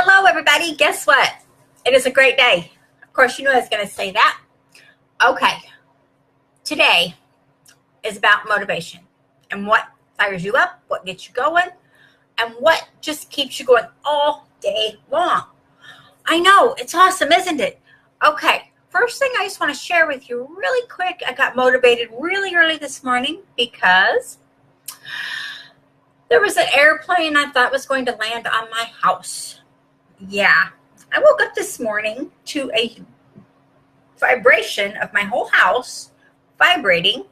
Hello, everybody. Guess what? It is a great day. Of course, you know I was going to say that. Okay. Today is about motivation and what fires you up, what gets you going, and what just keeps you going all day long. I know. It's awesome, isn't it? Okay. First thing I just want to share with you really quick. I got motivated really early this morning because there was an airplane I thought was going to land on my house. Yeah, I woke up this morning to a vibration of my whole house vibrating,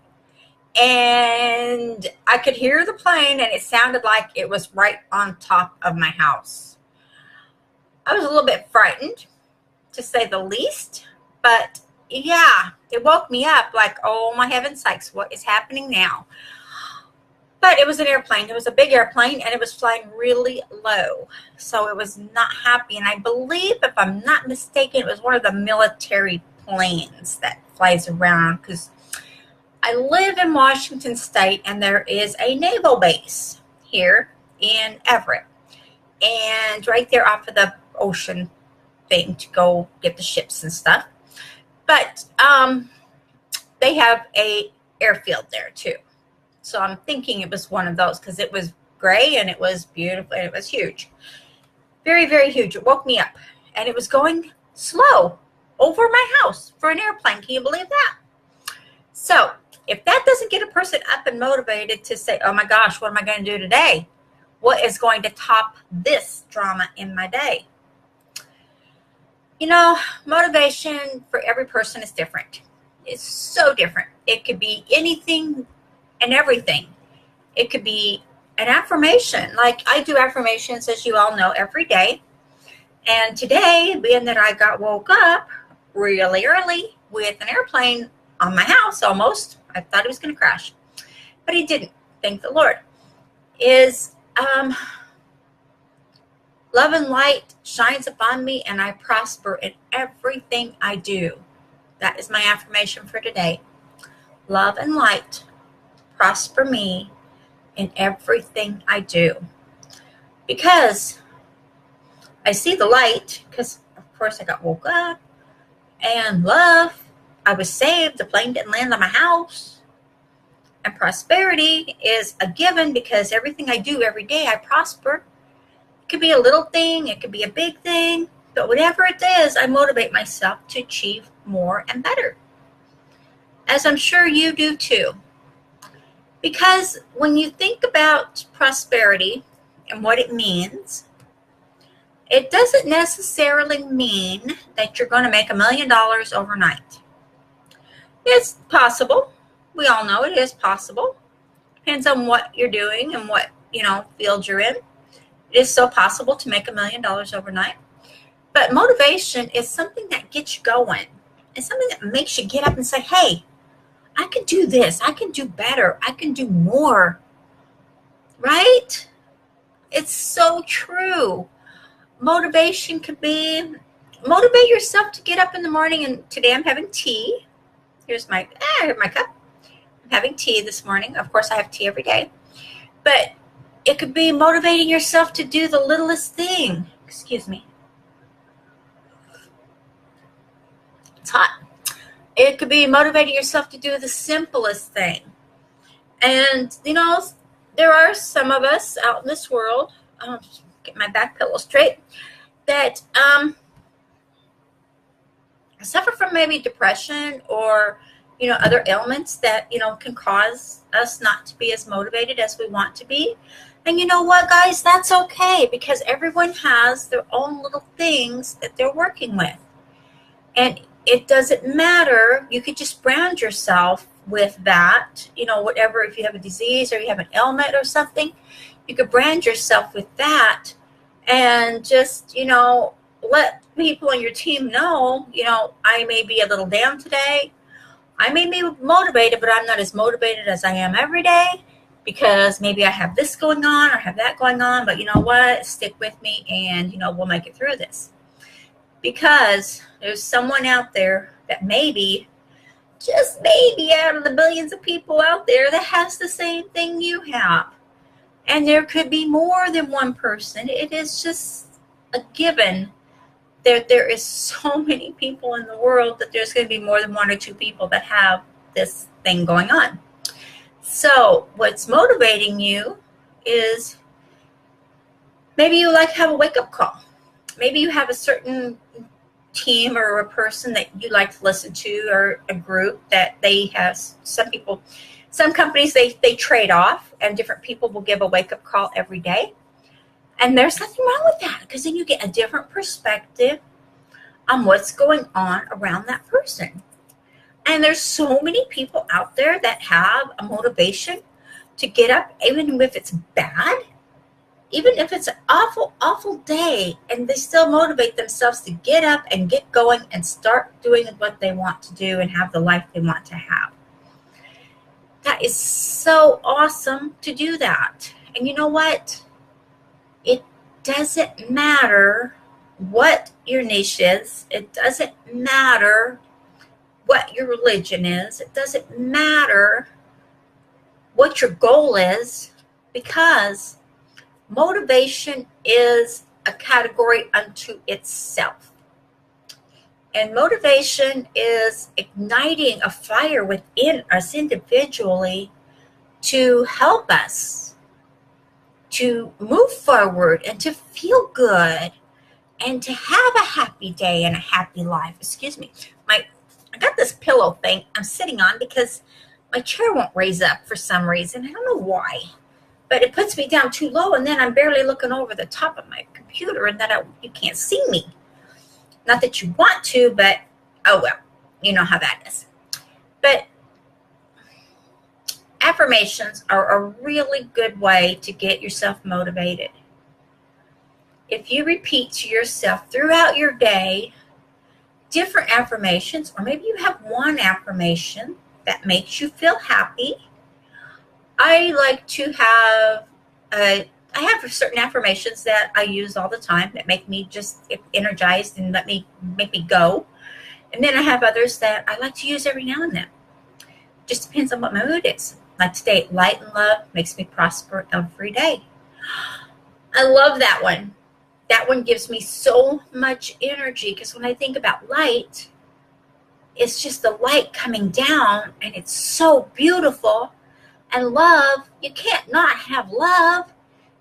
and I could hear the plane, and it sounded like it was right on top of my house. I was a little bit frightened, to say the least, but yeah, it woke me up like, oh my heaven's sakes, what is happening now? But it was an airplane. It was a big airplane, and it was flying really low. So it was not happy. And I believe, if I'm not mistaken, it was one of the military planes that flies around. Because I live in Washington State, and there is a naval base here in Everett. And right there off of the ocean thing to go get the ships and stuff. But they have a airfield there, too. So I'm thinking it was one of those because it was gray and it was beautiful and it was huge. Very, very huge. It woke me up. And it was going slow over my house for an airplane. Can you believe that? So if that doesn't get a person up and motivated to say, oh my gosh, what am I going to do today? What is going to top this drama in my day? You know, motivation for every person is different. It's so different. It could be anything and everything. It could be an affirmation. Like I do affirmations, as you all know, every day. And today, being that I woke up really early with an airplane on my house almost, I thought it was going to crash. But he didn't. Thank the Lord. Is love and light shines upon me, and I prosper in everything I do. That is my affirmation for today. Love and light prosper me in everything I do. Because I see the light, because of course I got woke up, and love, I was saved, the plane didn't land on my house. And prosperity is a given because everything I do every day, I prosper. It could be a little thing, it could be a big thing, but whatever it is, I motivate myself to achieve more and better. As I'm sure you do too. Because when you think about prosperity and what it means, it doesn't necessarily mean that you're going to make $1 million overnight. It's possible. We all know it is possible. Depends on what you're doing and what, field you're in. It is so possible to make $1 million overnight. But motivation is something that gets you going. It's something that makes you get up and say, hey, I can do this. I can do better. I can do more. Right? It's so true. Motivation could be, motivate yourself to get up in the morning. And today I'm having tea. Here's I have my cup. I'm having tea this morning. Of course, I have tea every day. But it could be motivating yourself to do the littlest thing. Excuse me. It's hot. It could be motivating yourself to do the simplest thing. And, there are some of us out in this world, get my back pillow straight, that suffer from maybe depression or, other ailments that, can cause us not to be as motivated as we want to be. And you know what, guys? That's okay because everyone has their own little things that they're working with. And it doesn't matter. You could just brand yourself with that, whatever, if you have a disease or you have an ailment or something, you could brand yourself with that and just, let people on your team know, I may be a little down today. I may be motivated, but I'm not as motivated as I am every day because maybe I have this going on or have that going on, but you know what? Stick with me and, we'll make it through this. Because there's someone out there that maybe, just maybe out of the billions of people out there that has the same thing you have. And there could be more than one person. It is just a given that there is so many people in the world that there's going to be more than one or two people that have this thing going on. So what's motivating you is maybe you like to have a wake-up call. Maybe you have a certain team or a person that you like to listen to, or a group that they have. Some companies, they trade off, and different people will give a wake-up call every day. And there's nothing wrong with that, because then you get a different perspective on what's going on around that person. And there's so many people out there that have a motivation to get up, even if it's bad, even if it's an awful, awful day, and they still motivate themselves to get up and get going and start doing what they want to do and have the life they want to have. That is so awesome to do that. And you know what? It doesn't matter what your niche is. It doesn't matter what your religion is. It doesn't matter what your goal is, because motivation is a category unto itself. And motivation is igniting a fire within us individually to help us to move forward and to feel good and to have a happy day and a happy life. Excuse me. I got this pillow thing I'm sitting on because my chair won't raise up for some reason. I don't know why. But it puts me down too low, and then I'm barely looking over the top of my computer, and then you can't see me. Not that you want to, but oh well, you know how that is. But affirmations are a really good way to get yourself motivated. If you repeat to yourself throughout your day different affirmations, or maybe you have one affirmation that makes you feel happy. I like to have, I have certain affirmations that I use all the time that make me just energized and make me go. And then I have others that I like to use every now and then. Just depends on what my mood is. Like today, light and love makes me prosper every day. I love that one. That one gives me so much energy, because when I think about light, it's just the light coming down, and it's so beautiful. And love, you can't not have love,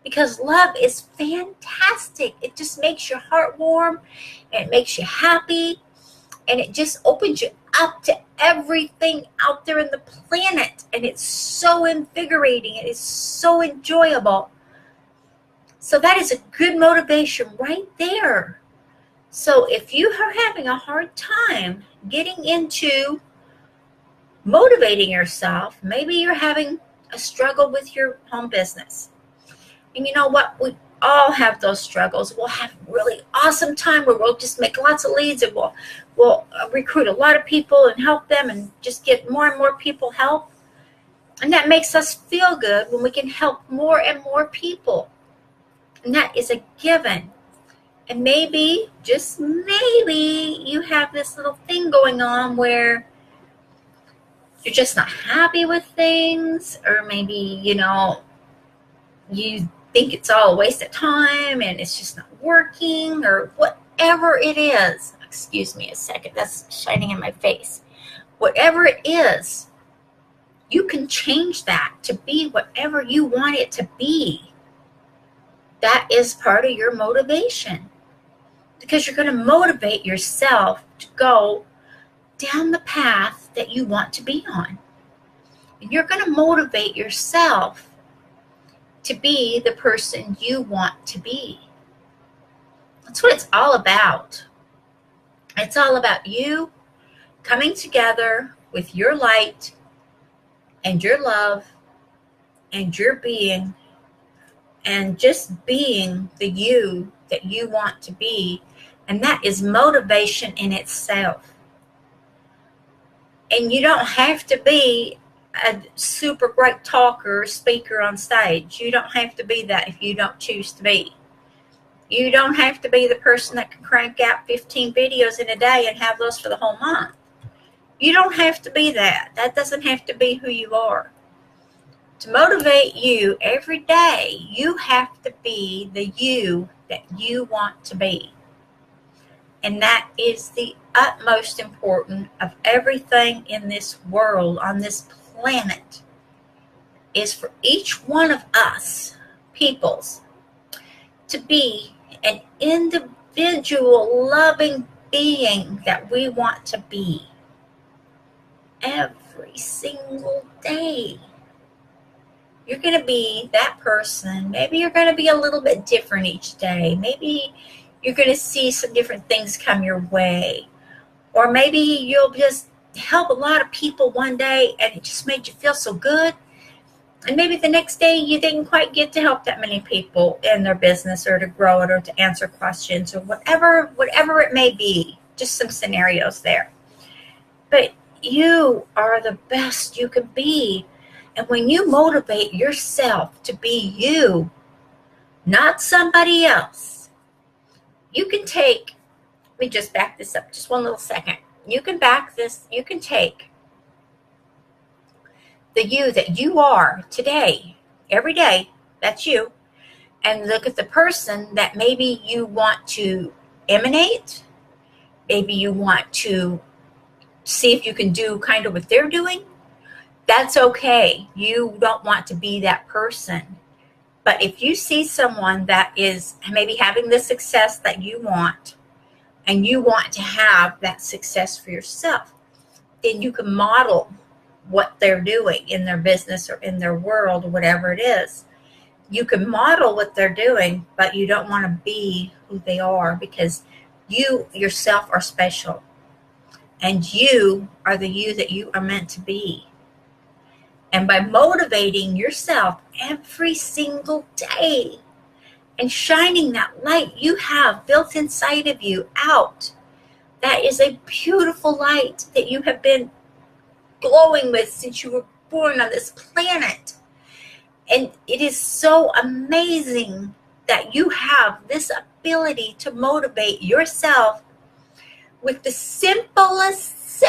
because love is fantastic. It just makes your heart warm, and it makes you happy, and it just opens you up to everything out there in the planet. And it's so invigorating. It is so enjoyable. So that is a good motivation right there. So if you are having a hard time getting into motivating yourself, maybe you're having a struggle with your home business. And you know what? We all have those struggles. We'll have a really awesome time where we'll just make lots of leads, and we'll recruit a lot of people and help them, and just get more and more people help. And that makes us feel good when we can help more and more people. And that is a given. And maybe, just maybe, you have this little thing going on where you're just not happy with things, or maybe, you think it's all a waste of time and it's just not working, or whatever it is. Excuse me a second, that's shining in my face. Whatever it is, you can change that to be whatever you want it to be. That is part of your motivation, because you're going to motivate yourself to go down the path that you want to be on. And you're going to motivate yourself to be the person you want to be. That's what it's all about. It's all about you coming together with your light and your love and your being, and just being the you that you want to be. And that is motivation in itself. And you don't have to be a super great talker or speaker on stage. You don't have to be that if you don't choose to be. You don't have to be the person that can crank out 15 videos in a day and have those for the whole month. You don't have to be that. That doesn't have to be who you are. To motivate you every day, you have to be the you that you want to be. And that is the utmost important of everything in this world, on this planet, is for each one of us, peoples, to be an individual, loving being that we want to be every single day. You're going to be that person. Maybe you're going to be a little bit different each day. Maybe you're going to see some different things come your way. Or maybe you'll just help a lot of people one day and it just made you feel so good. And maybe the next day you didn't quite get to help that many people in their business or to grow it or to answer questions or whatever it may be. Just some scenarios there. But you are the best you can be. And when you motivate yourself to be you, not somebody else, you can take, let me just back this up just one little second. You can take the you that you are today, every day, that's you, and look at the person that maybe you want to emanate, maybe you want to see if you can do kind of what they're doing. That's okay. You don't want to be that person. But if you see someone that is maybe having the success that you want, and you want to have that success for yourself, then you can model what they're doing in their business or in their world or whatever it is. You can model what they're doing, but you don't want to be who they are because you yourself are special. And you are the you that you are meant to be. And by motivating yourself every single day and shining that light you have built inside of you out, that is a beautiful light that you have been glowing with since you were born on this planet. And it is so amazing that you have this ability to motivate yourself with the simplest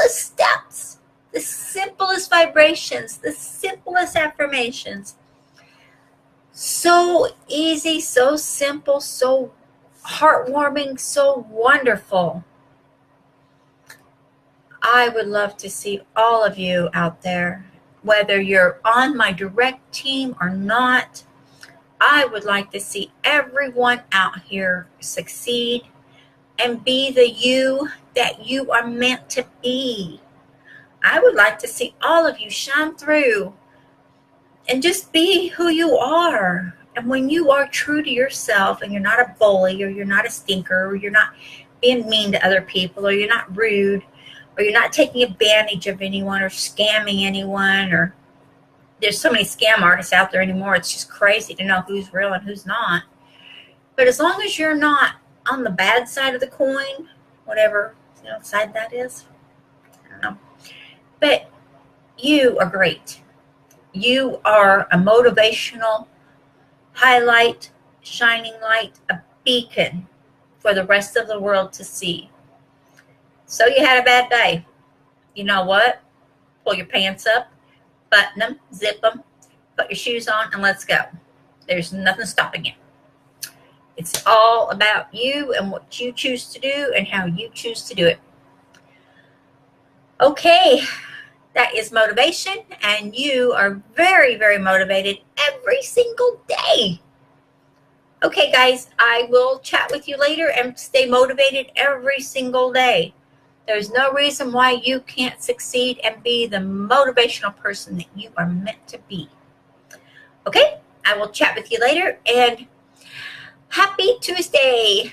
steps, the simplest vibrations, the simplest affirmations. So easy, so simple, so heartwarming, so wonderful. I would love to see all of you out there, whether you're on my direct team or not. I would like to see everyone out here succeed and be the you that you are meant to be. I would like to see all of you shine through and just be who you are. And when you are true to yourself and you're not a bully or you're not a stinker or you're not being mean to other people or you're not rude or you're not taking advantage of anyone or scamming anyone, or there's so many scam artists out there anymore, it's just crazy to know who's real and who's not. But as long as you're not on the bad side of the coin, whatever side that is, I don't know. But you are great. You are a motivational highlight, shining light, a beacon for the rest of the world to see. So you had a bad day. You know what? Pull your pants up, button them, zip them, put your shoes on, and let's go. There's nothing stopping you. It's all about you and what you choose to do and how you choose to do it. Okay, that is motivation, and you are very, very motivated every single day. Okay, guys, I will chat with you later and stay motivated every single day. There's no reason why you can't succeed and be the motivational person that you are meant to be. Okay, I will chat with you later, and happy Tuesday.